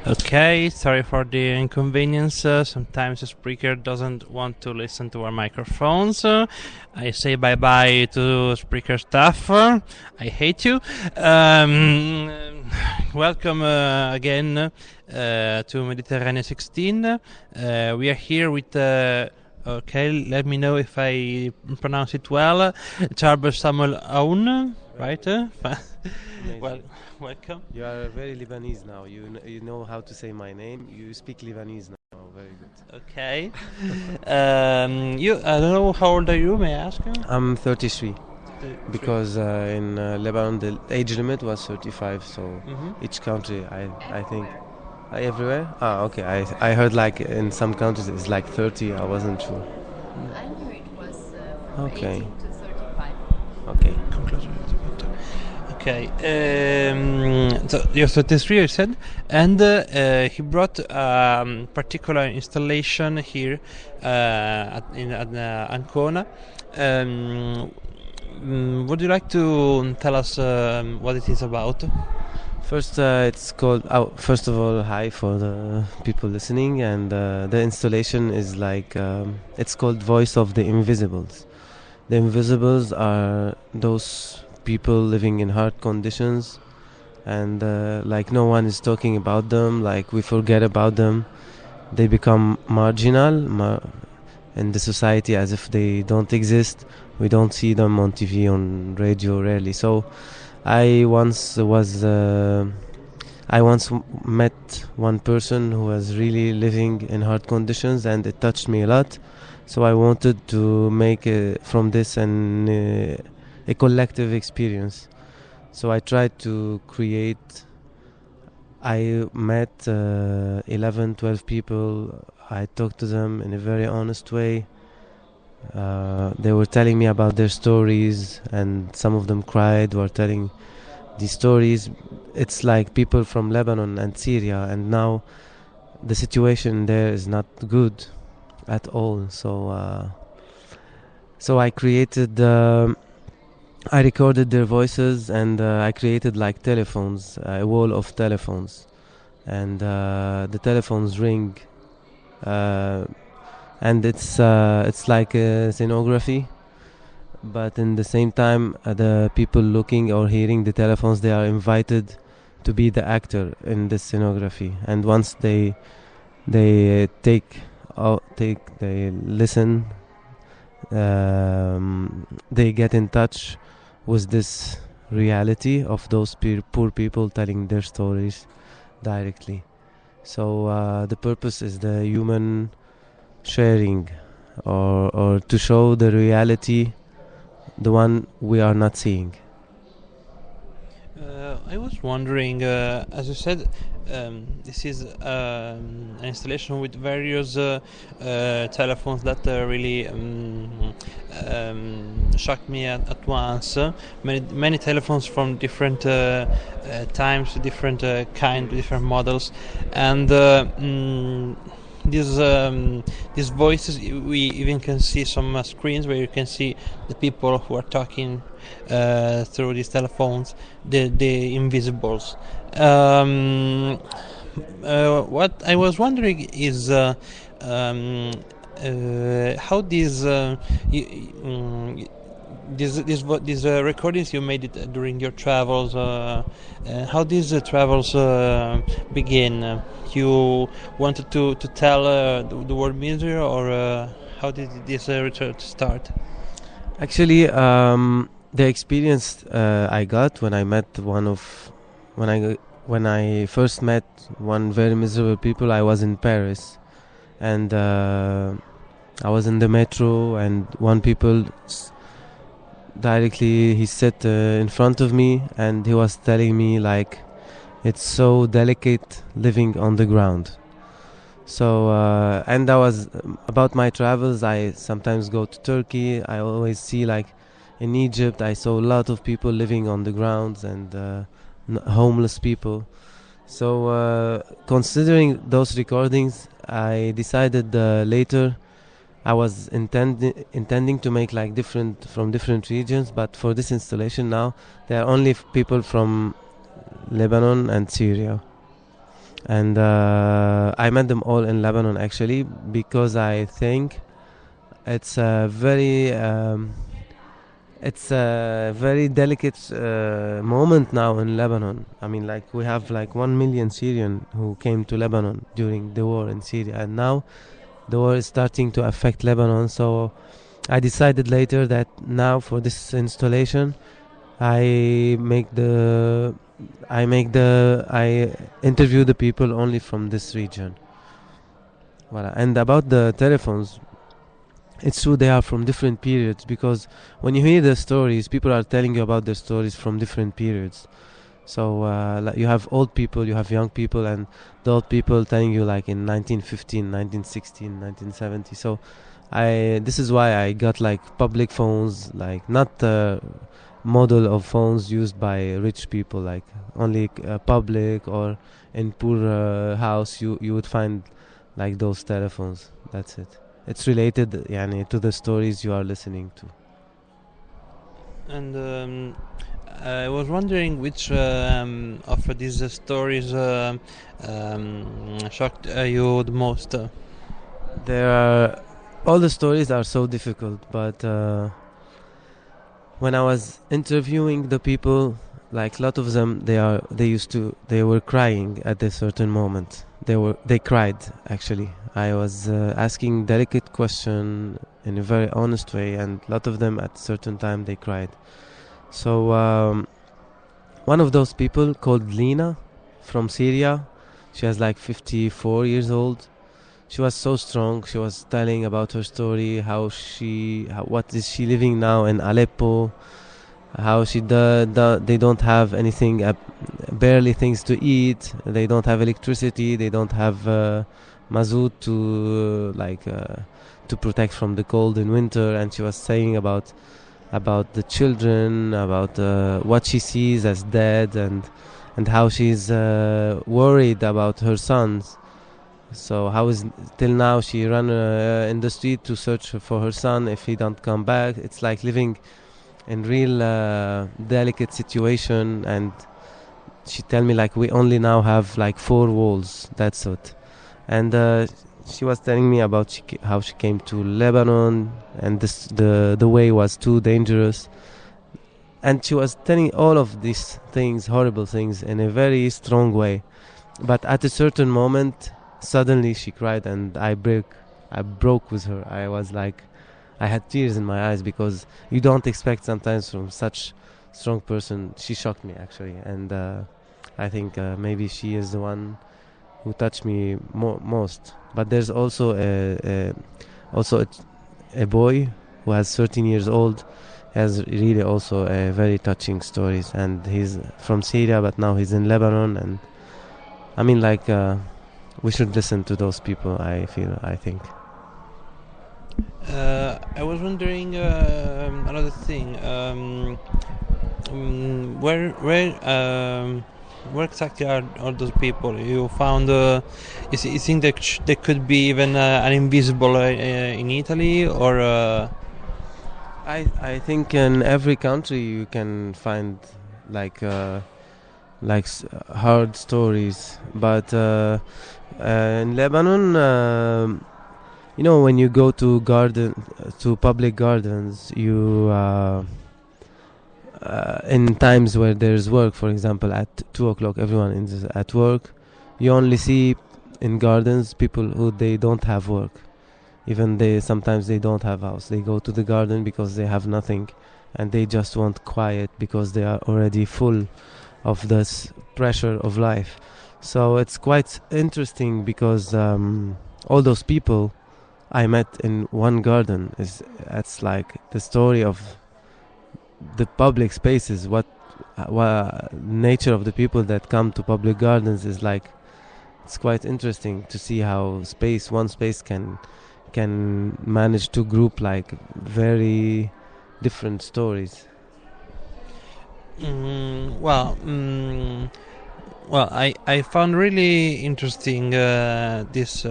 Okay, sorry for the inconvenience. Sometimes the Spreaker doesn't want to listen to our microphones. I say bye-bye to Spreaker staff. I hate you. Welcome again to Mediterranean 16. We are here with... okay, let me know if I pronounce it well. Charbel Samuel Aoun, right? Well, welcome. You are very Lebanese now. You know how to say my name. You speak Lebanese now. Very good. Okay. I don't know, how old are you, may I ask you? I'm 33. Because in Lebanon the age limit was 35. So each country, I think, everywhere. Okay. I heard like in some countries it's like 30. I wasn't sure. I knew it was from Okay. 18 to 35. Okay. Okay. So you're 33, you said, and he brought particular installation here at Ancona. Would you like to tell us what it is about? First, it's called. First of all, hi for the people listening, and the installation is like it's called Voice of the Invisibles. The Invisibles are those people living in hard conditions, and like no one is talking about them. Like we forget about them. They become marginal in the society as if they don't exist. We don't see them on TV, on radio, rarely. So. I once met one person who was really living in hard conditions, and it touched me a lot. So I wanted to make from this a collective experience. So I tried to create. I met 11, 12 people. I talked to them in a very honest way. They were telling me about their stories, and some of them cried, were telling these stories. It's like people from Lebanon and Syria, and now the situation there is not good at all. So I created, I recorded their voices, and I created like telephones, a wall of telephones, and the telephones ring. And it's like a scenography, but in the same time the people looking or hearing the telephones, they are invited to be the actor in this scenography. And once they listen, they get in touch with this reality of those poor people telling their stories directly. So the purpose is the human sharing, or to show the reality, the one we are not seeing. I was wondering, as you said, this is an installation with various telephones that really shocked me at once. Many telephones from different times, different kind, different models, and these voices, we even can see some screens where you can see the people who are talking through these telephones, the invisibles. What I was wondering is how these recordings you made it during your travels, how these travels begin. You wanted to tell the world misery, or how did this return start? Actually, the experience I got when I met when I first met one very miserable people, I was in Paris, and I was in the metro, and one people directly he sat in front of me, and he was telling me like it's so delicate living on the ground. So and I was about my travels. I sometimes go to Turkey. I always see like in Egypt I saw a lot of people living on the grounds, and homeless people. So considering those recordings, I decided later I was intending to make like from different regions, but for this installation now there are only people from Lebanon and Syria. and I met them all in Lebanon actually, because I think it's a very delicate moment now in Lebanon. I mean, like, we have like 1 million Syrian who came to Lebanon during the war in Syria, and now the war is starting to affect Lebanon. So I decided later that now for this installation, I interview the people only from this region. Voilà. And about the telephones, it's true they are from different periods, because when you hear the stories, people are telling you about their stories from different periods. So like, you have old people, you have young people, and the old people telling you like in 1915, 1916, 1970. So this is why I got like public phones, like not model of phones used by rich people, like only public, or in poor house you would find like those telephones. That's it. It's related يعني, to the stories you are listening to. And I was wondering which of these stories shocked you the most. All the stories are so difficult, but when I was interviewing the people, like a lot of them, they were crying at a certain moment. They cried actually. I was asking delicate question in a very honest way, and a lot of them at a certain time they cried. So one of those people called Lina from Syria, she was like 54 years old. She was so strong. She was telling about her story, what is she living now in Aleppo, how they don't have anything, barely things to eat. They don't have electricity. They don't have mazout to protect from the cold in winter. And she was saying about the children, about what she sees as dead, and how she's worried about her sons. So how is till now she run in the street to search for her son if he don't come back. It's like living in real delicate situation. And she tell me like we only now have like 4 walls. That's it. And she was telling me about how she came to Lebanon, and the way was too dangerous. And she was telling all of these things, horrible things, in a very strong way. But at a certain moment, suddenly she cried, and I broke with her. I was like, I had tears in my eyes, because you don't expect sometimes from such strong person. She shocked me actually, and I think maybe she is the one who touched me most. But there's also a boy who has 13 years old, has really also a very touching stories, and he's from Syria, but now he's in Lebanon. And I mean, like, we should listen to those people, I think. I was wondering another thing. Where exactly are those people you found? You think that they could be even an invisible in Italy, or? I think in every country you can find like hard stories, but in Lebanon, when you go to public gardens, you in times where there's work, for example, at 2:00, everyone is at work. You only see in gardens people who they don't have work. Even sometimes they don't have house. They go to the garden because they have nothing, and they just want quiet because they are already full of this pressure of life. So it's quite interesting, because all those people I met in one garden it's like the story of the public spaces. What nature of the people that come to public gardens is like. It's quite interesting to see how one space can manage to group like very different stories. Well, I found really interesting this.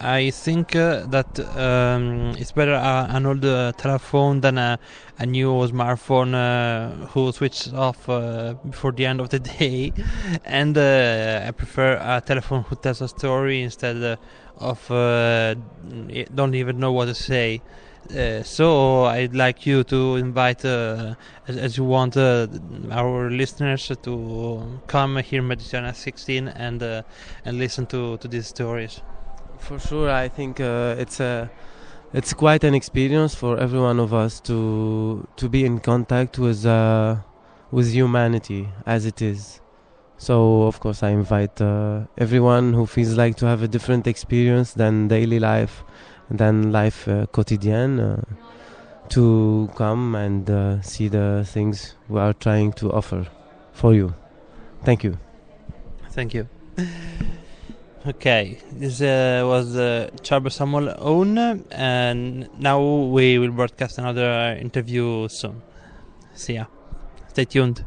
I think that it's better an old telephone than a new smartphone who switches off before the end of the day, and I prefer a telephone who tells a story instead of don't even know what to say. So I'd like you to invite, as you want, our listeners to come here in Mediterranean 16 and listen to these stories. For sure, I think it's quite an experience for every one of us to be in contact with humanity as it is. So of course, I invite everyone who feels like to have a different experience than daily life, than life quotidienne, to come and see the things we are trying to offer for you. Thank you. Thank you. Okay, this was Charbel Samuel Aoun, and now we will broadcast another interview soon. See ya. Stay tuned.